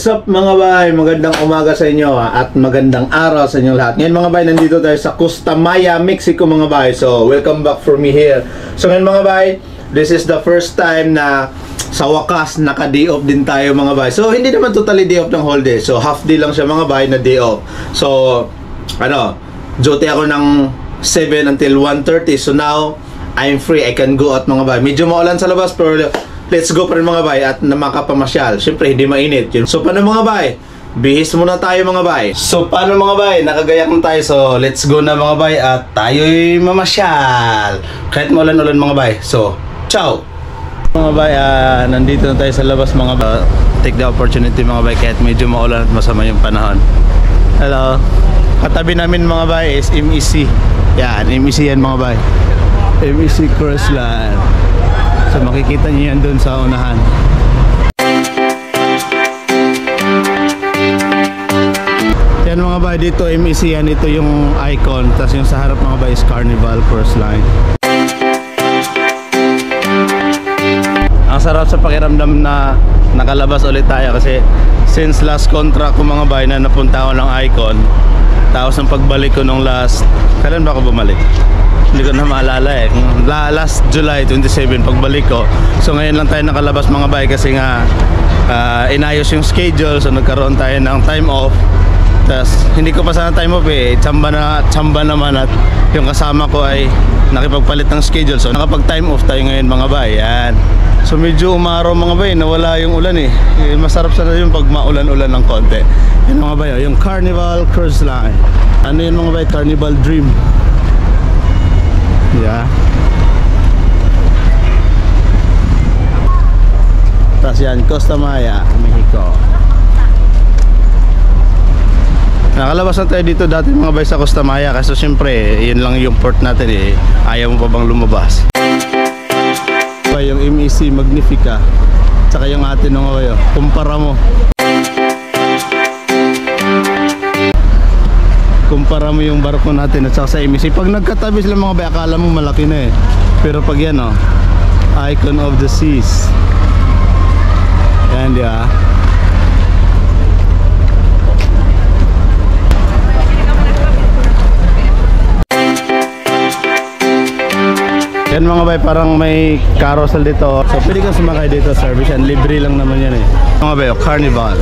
What's up mga bay? Magandang umaga sa inyo at magandang araw sa inyo lahat. Ngayon mga bay, nandito tayo sa Costa Maya, Mexico mga bay. So, welcome back for me here. So ngayon mga bay, this is the first time na sa wakas naka-day off din tayo mga bay. So, hindi naman totally day off ng whole day. So, half day lang siya mga bay na day off. So, duty ako ng 7 until 1:30. So now, I'm free. I can go out mga bay. Medyo maulan sa labas pero let's go pa rin mga bay at na makapamasyal. Siyempre, hindi mainit yun. So, paano mga bay? Bihis muna tayo mga bay. So, paano mga bay? Nakagayak na tayo. So, let's go na mga bay at tayo'y mamasyal. Kahit maulan-ulan mga bay. So, ciao! Mga bay, nandito na tayo sa labas mga bay. Take the opportunity mga bay kahit medyo maulan at masama yung panahon. Hello. Katabi namin mga bay is MEC. Yan, MEC yan mga bay. MEC Cruise Line. So makikita niyo yan doon sa unahan. Yan mga bay, dito MEC yan, ito yung icon. Tapos yung sa harap mga bay is Carnival Cruise Line. Ang sarap sa pakiramdam na nakalabas ulit tayo kasi since last contract ko mga bay na napunta ko ng icon. Tapos ang pagbalik ko nung last, kailan ba ako bumalik? Hindi ko na maalala eh. Last July 27 pagbalik ko. So ngayon lang tayo nakalabas mga bay kasi nga inayos yung schedule. So nagkaroon tayo ng time off. Tapos hindi ko pa sana time off eh. Tsamba naman at yung kasama ko ay nakipagpalit ng schedule. So nakapag time off tayo ngayon mga bay. Yan. So medyo umaraw mga bay. Nawala yung ulan eh. Masarap sana yung pag maulan-ulan ng konti. Yan mga bay. Yung Carnival Cruise Line. Ano yun mga bay? Carnival Dream. Yeah. Tapos yan, Costa Maya, Mexico. Nakalabas na tayo dito dati mga bay sa Costa Maya kasi syempre, yun lang yung port natin eh. Ayaw mo pa bang lumabas? Yung MEC Magnifica tsaka yung atin mga bay, kumpara mo yung barko natin at saka sa MEC. Pag nagkatabi sila mga bay, akala mo malaki na eh. Pero pag yan Icon of the Seas. Yan di ba? Yan mga bay, parang may carousel dito. So pwede kang sumakay dito, service yan. Libre lang naman yan eh. Mga bay, Carnival.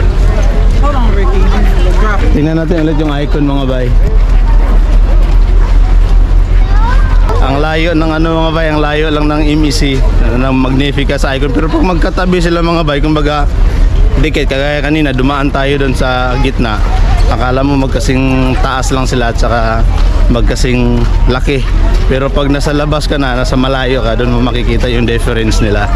Hold on, Ricky. Tingnan natin ulit yung icon mga bay. Ang layo ng mga bay, ang layo lang ng MEC ng Magnifica sa icon. Pero pag magkatabi sila mga bay, kumbaga dikit, kagaya kanina dumaan tayo doon sa gitna. Akala mo magkasing taas lang sila at saka magkasing laki. Pero pag nasa labas ka na, nasa malayo ka, doon mo makikita yung difference nila.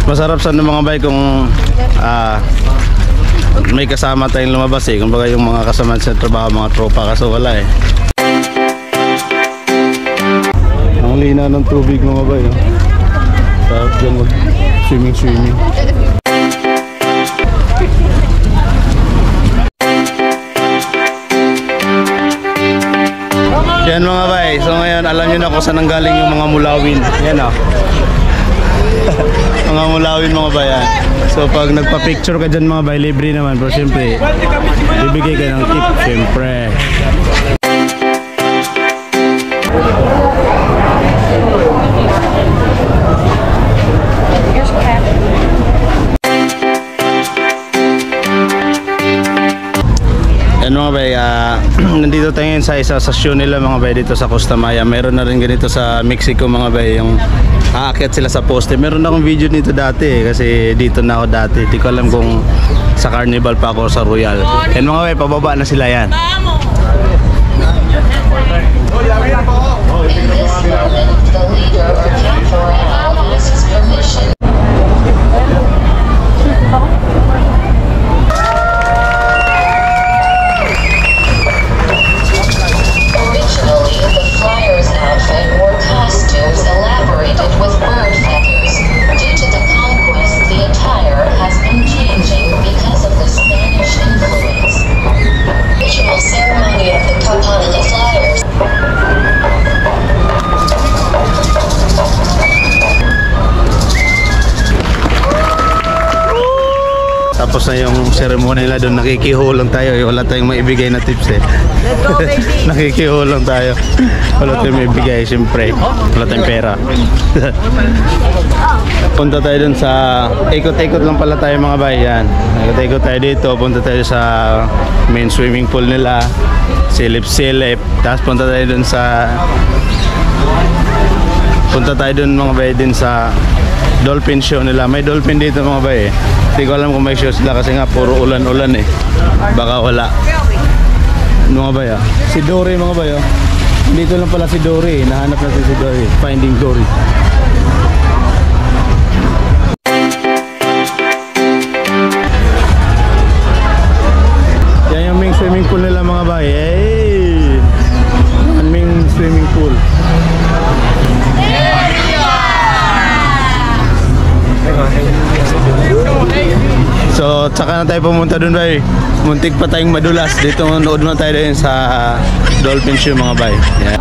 Masarap sa mga bay kung may kasama tayong lumabas eh. Kumbaga yung mga kasama sa trabaho, mga tropa, kaso wala eh. Ang lina ng tubig mga bay. Sarap dyan mag swimming. Yan mga bay. So ngayon alam nyo na kung saan nanggaling yung mga mulawin. Yan mga mulawin mga bayan. So pag nagpa-picture ka dyan mga bay, libre naman. Pero siyempre, bibigay ka ng tip siyempre. Yan mga bay, nandito tayo ngayon sa isa sa show nila mga bay dito sa Costa Maya. Meron na rin ganito sa Mexico mga bay, yung aakyat sila sa poste. Meron akong video nito dati kasi dito na ako dati. Hindi ko alam kung sa Carnival pa ako sa Royal. Yan mga bay, pababa na sila yan. Ceremony of the Capon Flyers. tapos na yung ceremony nila doon, nakikihulong tayo. Wala tayong maibigay na tips eh. Let's go, baby. Nakikihulong tayo. Wala tayong maibigay, siyempre. Wala tayong pera. Punta tayo doon sa... Ikot-ikot lang pala tayo mga bay. Yan. Ikot-ikot tayo dito. Punta tayo sa main swimming pool nila. Silip-silip. Tapos punta tayo doon sa... Punta tayo doon mga bay din sa dolphin show nila. May dolphin dito mga bay eh. Hindi ko alam kung may show sila kasi nga puro ulan-ulan eh. Baka wala. Mga bay ah. Si Dory mga bay oh. Dito lang pala si Dory. Nahanap natin si Dory. Finding Dory. Yan yung main swimming pool nila mga bay. Hey! Yan main swimming pool. So, tsaka na tayo pumunta dun bay. Muntik pa tayong madulas. Dito nood na tayo din sa dolphin show mga bay. Yeah.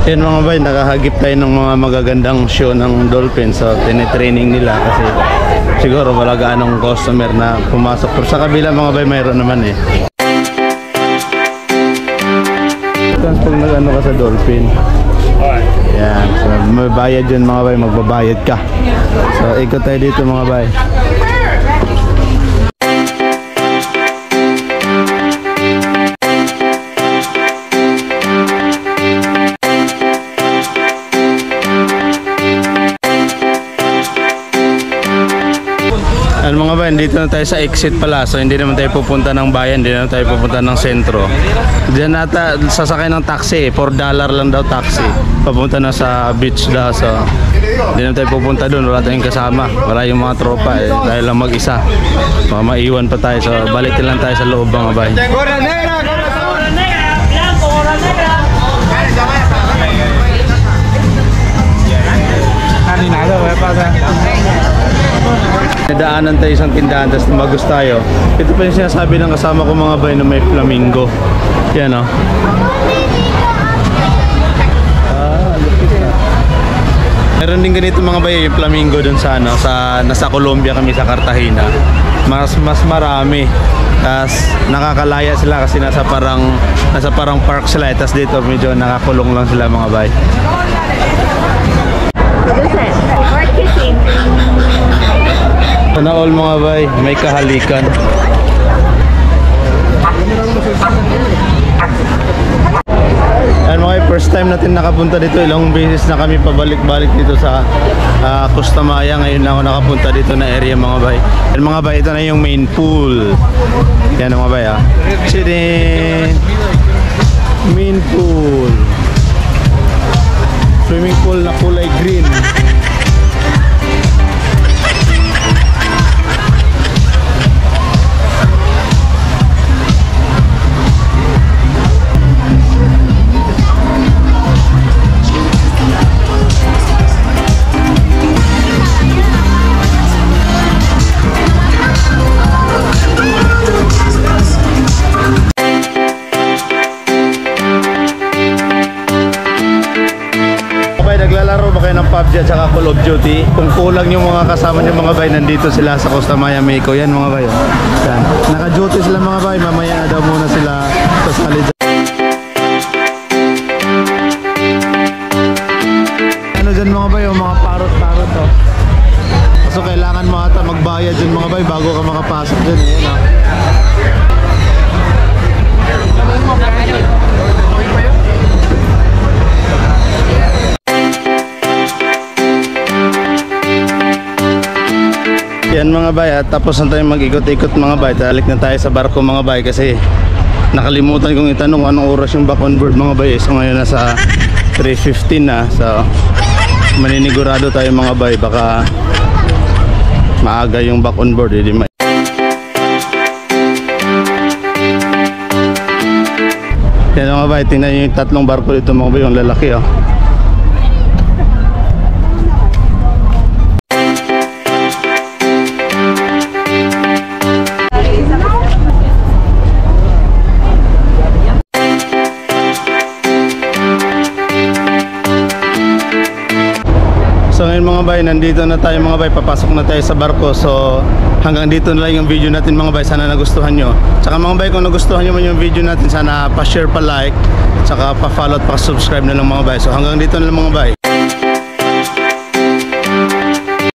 Yan mga bay, nakahagip tayo ng mga magagandang show ng dolphin. So tinitraining nila kasi siguro wala gaanong customer na pumasok. Pero sa kabila mga bay, mayroon naman eh. Pag nag-ano ka sa dolphin, yan, so may bayad yun mga bay, magbabayad ka. So ikot tayo dito mga bay. Ano mga ba, dito na tayo sa exit pala. So hindi naman tayo pupunta ng bayan, hindi naman tayo pupunta ng sentro. Diyan nata sasakay ng taxi, $4 lang daw taxi. Papunta na sa beach daw. So hindi naman tayo pupunta doon, wala tayong kasama. Wala yung mga tropa eh, dahil lang mag-isa. Maiwan pa tayo. So balik lang tayo sa loob mga bay. Nadaanan tayo isang tindahan, tapos tumagos tayo. Ito pa yung sinasabi ng kasama ko mga bay na may flamingo. Yan o. Lupit na. Meron din ganito mga bay yung flamingo dun sa ano, nasa Colombia kami sa Cartagena. Mas marami. Tapos nakakalaya sila kasi nasa parang park sila. Tapos dito medyo nakakulong lang sila mga bay. Sana all mga bay, may kahalikan. Ayan mga bay, first time natin nakapunta dito. Ilang beses na kami pabalik-balik dito sa Costa Maya. Ngayon na ako nakapunta dito na area mga bay. Ayan mga bay, ito na yung main pool. Yan mga bay ha. Chidin! Main pool. Swimming pool na kulay green. Naglalaro ba kayo ng PUBG at saka Call of Duty? Kung kulang yung mga kasama nyo mga bay, nandito sila sa Costa Maya, Mexico. Yan mga bay. Yan. Naka-duty sila mga bay. Mamaya na daw muna sila sa salid. Ano dyan mga bay? Mga parot-parot oh. magbabayad dun mga bay bago ka makapasok dun. Ayan, ah. Yan mga bay, at tapos na tayo mag-ikot-ikot mga bay. Talik na tayo sa barko mga bay kasi nakalimutan kong itanong anong oras yung back on board mga bay. So ngayon nasa 3:15 na. So maninigurado tayo mga bay, baka maaga yung back on board. Hindi yan mga bay, tingnan nyo yung tatlong barko dito mga bay, yung lalaki oh. So ngayon mga bay, nandito na tayo mga bay, papasok na tayo sa barko. So hanggang dito na lang yung video natin mga bay, sana nagustuhan nyo. Tsaka mga bay, kung nagustuhan nyo man yung video natin, sana pa-share, pa-like, tsaka pa-follow at pa-subscribe na lang mga bay. So hanggang dito na lang mga bay.